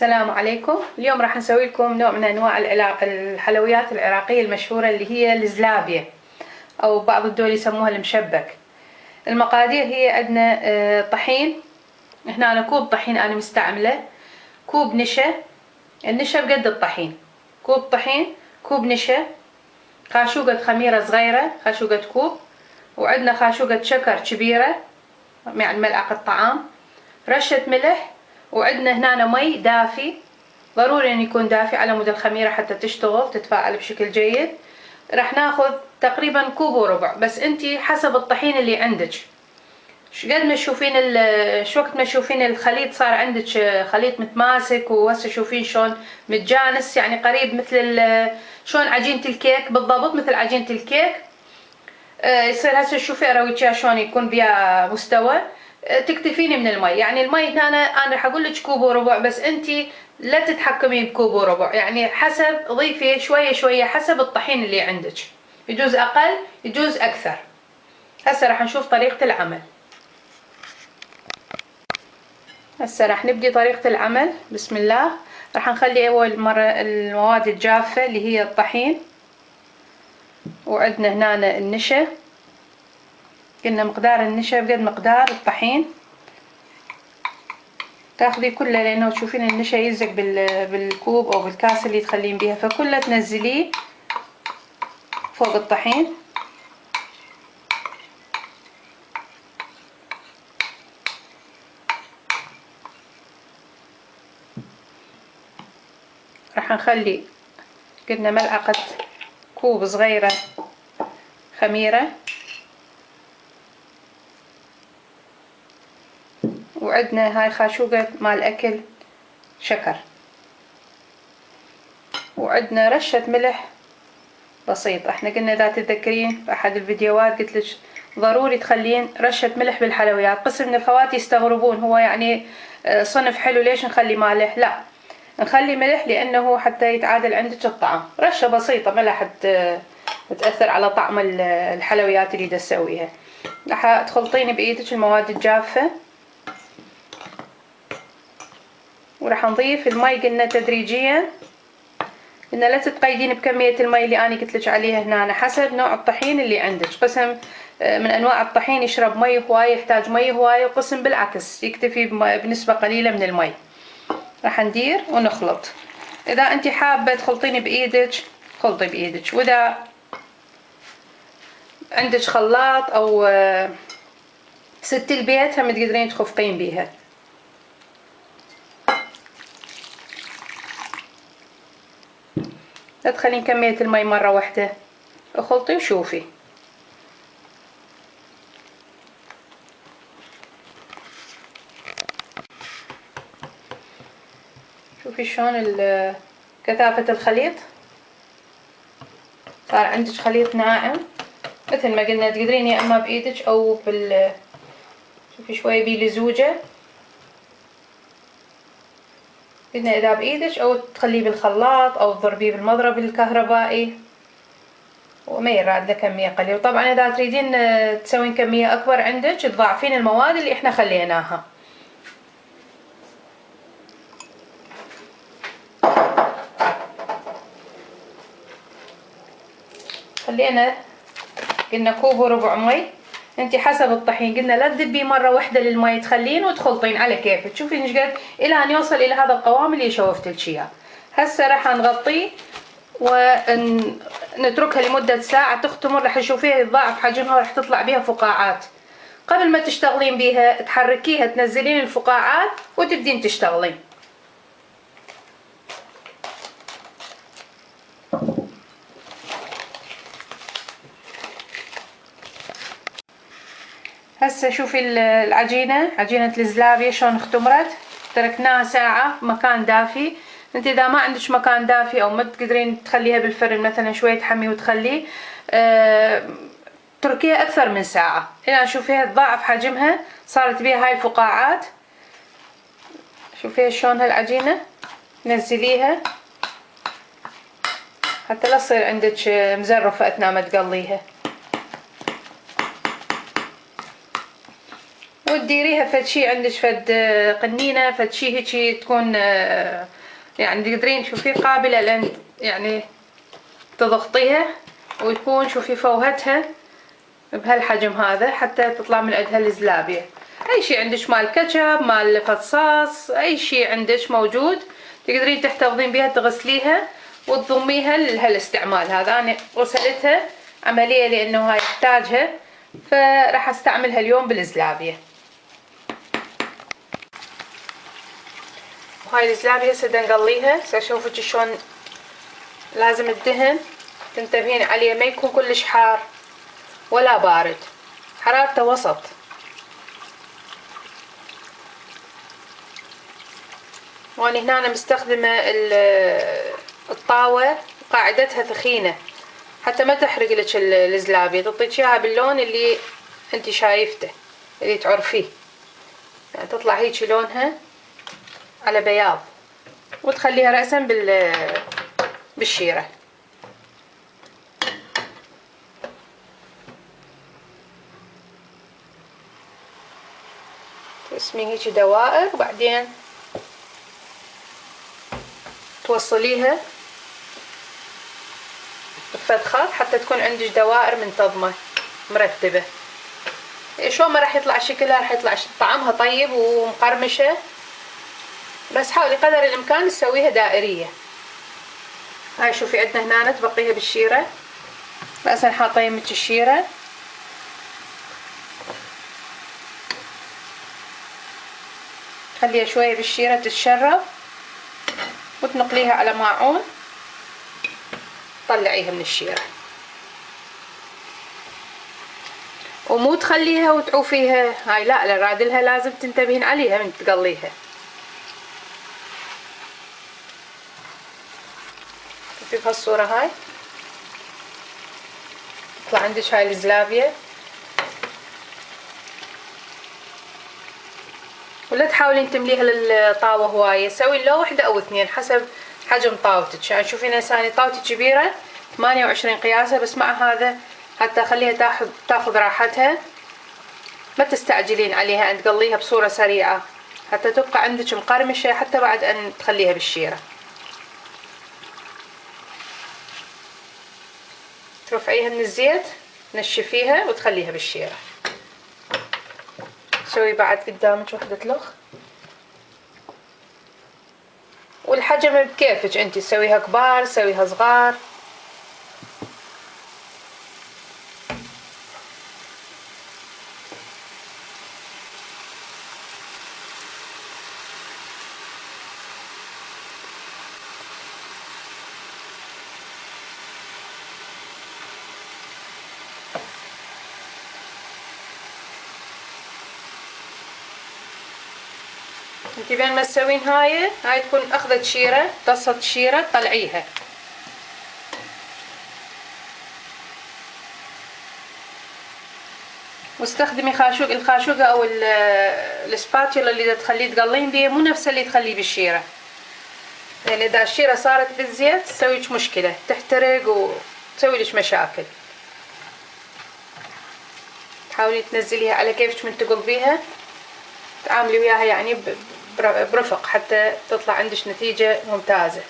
السلام عليكم. اليوم راح نسوي لكم نوع من انواع الحلويات العراقية المشهورة اللي هي الزلابية او بعض الدول يسموها المشبك. المقادير هي عندنا طحين. هنا أنا كوب طحين انا مستعملة، كوب نشا، النشا بقد الطحين، كوب طحين، كوب نشا، خاشوقة خميرة صغيرة، خاشوقة كوب، وعندنا خاشوقة شكر كبيرة يعني ملعقة طعام، رشة ملح، وعندنا هنا مي دافي، ضروري ان يكون دافي على مود الخميرة حتى تشتغل تتفاعل بشكل جيد. راح ناخذ تقريبا كوب وربع، بس انتي حسب الطحين اللي عندك. شقد ما تشوفين شو وقت ما تشوفين الخليط صار عندك خليط متماسك، وهسه شوفين شلون متجانس، يعني قريب مثل شلون عجينة الكيك بالضبط، مثل عجينة الكيك. يصير هسه شوفي ارويتشا شلون يكون بيها مستوى. تكتفيني من المي، يعني المي هنا انا راح اقول لك كوب وربع، بس انتي لا تتحكمين بكوب وربع، يعني حسب ضيفي شويه شويه حسب الطحين اللي عندك، يجوز اقل يجوز اكثر. هسه راح نشوف طريقه العمل. هسه راح نبدي طريقه العمل. بسم الله. راح نخلي اول مره المواد الجافه اللي هي الطحين، وعندنا هنا النشا، قلنا مقدار النشا بقد مقدار الطحين، تاخذي كله لانه تشوفين النشا يلزق بالكوب او بالكاسه اللي تخلين بيها، فكله تنزليه فوق الطحين. راح نخلي قلنا ملعقه كوب صغيره خميره، وعندنا هاي خاشوقة مال اكل شكر، وعندنا رشة ملح بسيطة. احنا قلنا اذا تتذكرين في احد الفيديوهات قلت لك ضروري تخلين رشة ملح بالحلويات. قسم من الخوات يستغربون هو يعني صنف حلو ليش نخلي مالح؟ لا، نخلي ملح لانه حتى يتعادل عندك الطعم. رشة بسيطة ما تأثر على طعم الحلويات اللي تسويها. راح تخلطين بايدك المواد الجافة، وراح نضيف المي قلنا تدريجيا. قلنا لا تتقيدين بكمية المي اللي أنا قلت لك عليها هنا، حسب نوع الطحين اللي عندك. قسم من أنواع الطحين يشرب مي هواية، يحتاج مي هواية، وقسم بالعكس يكتفي بنسبة قليلة من المي. راح ندير ونخلط. إذا أنت حابة تخلطين بإيدك خلطي بإيدك، وإذا عندك خلاط أو ست البيت هم تقدرين تخفقين بيها. لا تخلين كمية المي مرة واحدة، اخلطي وشوفي. شوفي شلون كثافة الخليط، صار عندك خليط ناعم مثل ما قلنا. تقدرين يا اما بايدك او شوفي شوي بيه لزوجة، قلنا اذا بايدك او تخليه بالخلاط او تضربيه بالمضرب الكهربائي، وما يراد له كمية قليلة. وطبعا اذا تريدين تسوين كمية اكبر عندك تضاعفين المواد اللي احنا خليناها. خلينا قلنا كوب وربع مي، انت حسب الطحين. قلنا لا تذبيه مره واحده للمي، تخلين وتخلطين على كيفك، تشوفين ايش قد الى ان يوصل الى هذا القوام اللي شوفتلك اياه. هسه راح نغطيه ونتركها لمده ساعه تختمر. راح تشوفيها يتضاعف حجمها وراح تطلع بيها فقاعات. قبل ما تشتغلين بيها تحركيها، تنزلين الفقاعات وتبدين تشتغلين. هسه شوفي العجينة، عجينة الزلابية شلون اختمرت. تركناها ساعة في مكان دافي. انت اذا ما عندك مكان دافي او ما تقدرين تخليها بالفرن مثلا شوية تحمي وتخليه، تركيها اكثر من ساعة الى شوفيها تضاعف حجمها، صارت بيها هاي الفقاعات. شوفيها شلون هالعجينة، نزليها حتى لا تصير عندك مزرفة اثناء ما تقليها. وتديريها فد شي عندك، فد قنينة، فد شي هيجي تكون يعني تقدرين تشوفيه قابلة لأن يعني تضغطيها ويكون شوفي فوهتها بهالحجم هذا حتى تطلع من عندها الزلابية. اي شي عندك مال كاتشب، مال فصاص، اي شي عندك موجود تقدرين تحتفظين بها، تغسليها وتضميها لهالاستعمال هذا. انا غسلتها عملية لانه هاي يحتاجها، فراح استعملها اليوم بالزلابية. وهاي الزلابية هسه نقليها. ساشوفك شلون لازم الدهن تنتبهين عليه ما يكون كلش حار ولا بارد، حرارته وسط. وأنا هنا أنا مستخدمة الطاوة قاعدتها ثخينة حتى ما تحرق لك الزلابية، تعطيك اياها باللون اللي انت شايفته اللي تعرفيه، يعني تطلع هيك لونها على بياض، وتخليها رأسا بالشيرة. ترسمين هيك دوائر وبعدين توصليها بفد خط حتى تكون عندك دوائر منتظمة مرتبة. شلون ما راح يطلع شكلها، راح يطلع طعمها طيب ومقرمشة، بس حاولي قدر الامكان تسويها دائرية. هاي شوفي عندنا هنا تبقيها بالشيرة، رأسا حاطة يمك الشيرة، خليها شوية بالشيرة تتشرب وتنقليها على ماعون، طلعيها من الشيرة ومو تخليها وتعوفيها. هاي لا، الرادلها لازم تنتبهين عليها من تقليها. شوفي بهالصورة هاي تطلع عندك هاي الزلابية. ولا تحاولين تمليها للطاوة هواية، سوي لو وحدة او اثنين حسب حجم طاوتك. يعني شوفي هسه طاوتي كبيرة 28 قياسة، بس مع هذا حتى خليها تاخذ راحتها، ما تستعجلين عليها ان تقليها بصورة سريعة حتى تبقى عندك مقرمشة حتى بعد ان تخليها بالشيرة. ترفعيها من الزيت، تنشفيها وتخليها بالشيرة. سوي بعد قدامك وحدة لخ، والحجم بكيفك انت، تسويها كبار تسويها صغار. انتي بين ما تسوين هاي تكون اخذت شيرة، طاسة شيرة تطلعيها. واستخدمي الخاشوقة او السباتيولا اللي تخليه تقلين بيه، مو نفسه اللي تخليه بالشيرة، لان اذا الشيرة صارت بالزيت تسويلك مشكلة، تحترق وتسوي لك مشاكل. حاولي تنزليها على كيفك من تقلبيها، تعاملي وياها يعني برفق حتى تطلع عندك نتيجة ممتازة.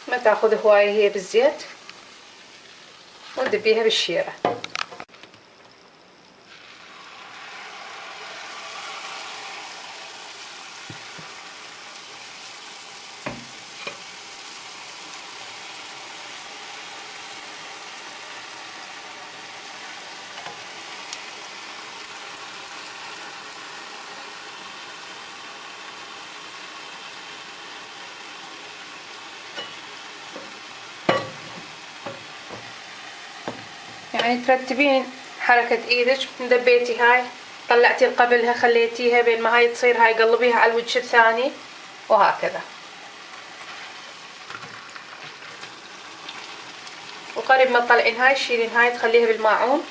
ما تاخذ هواية هي بالزيت، وندبيها بالشيرة. يعني ترتبين حركة ايدك، دبيتي هاي طلعتي قبلها خليتيها، بين ما هاي تصير هاي قلبيها على الوجه الثاني، وهكذا. وقريب ما تطلعين هاي تشيلين هاي تخليها بالماعون.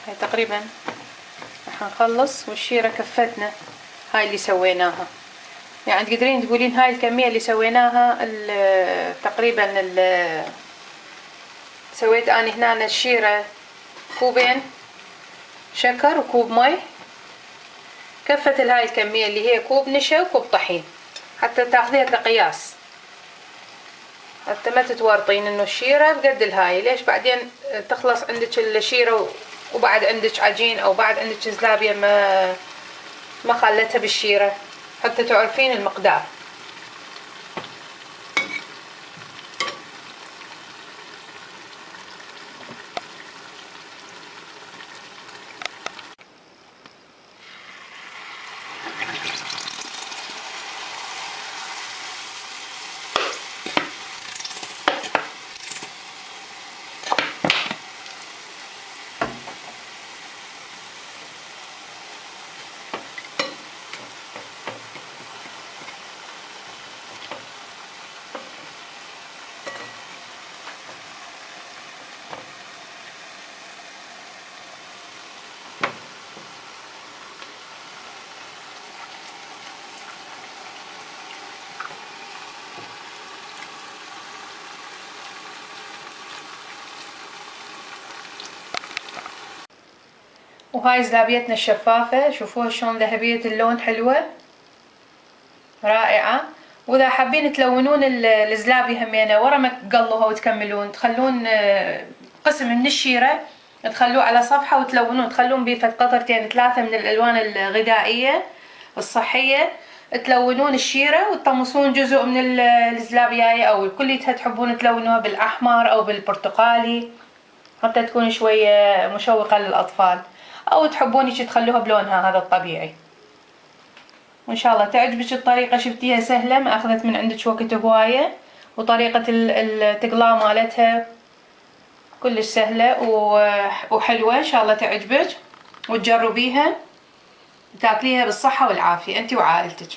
هاي تقريبا راح نخلص، والشيرة كفتنا هاي اللي سويناها. يعني تقدرين تقولين هاي الكمية اللي سويناها تقريبا سويت اني هنا الشيرة كوبين شكر وكوب مي، كفت هاي الكمية اللي هي كوب نشا وكوب طحين، حتى تاخذيها كقياس، حتى ما تتورطين انه الشيرة بقد الهاي. ليش بعدين تخلص عندك الشيرة وبعد عندك عجين او بعد عندك زلابية ما خلتها بالشيرة، حتى تعرفين المقدار. وهاي زلابيتنا الشفافة، شوفوها شلون ذهبية اللون، حلوة رائعة. واذا حابين تلونون الزلابية همينة ورا ما تقلوها وتكملون، تخلون قسم من الشيرة تخلوه على صفحة وتلونون، تخلون بيه فد قطرتين 3 من الالوان الغذائية الصحية، تلونون الشيرة وتطمسون جزء من الزلابياية، او كليتها تحبون تلونوها بالاحمر او بالبرتقالي حتى تكون شوية مشوقة للاطفال، او تحبون هيك تخلوها بلونها هذا الطبيعي. وان شاء الله تعجبك الطريقة، شفتيها سهلة ما اخذت من عندك وقت هواية، وطريقة التقلاه مالتها كلش سهلة وحلوة. ان شاء الله تعجبك وتجربيها وتاكليها بالصحة والعافية انتي وعائلتك.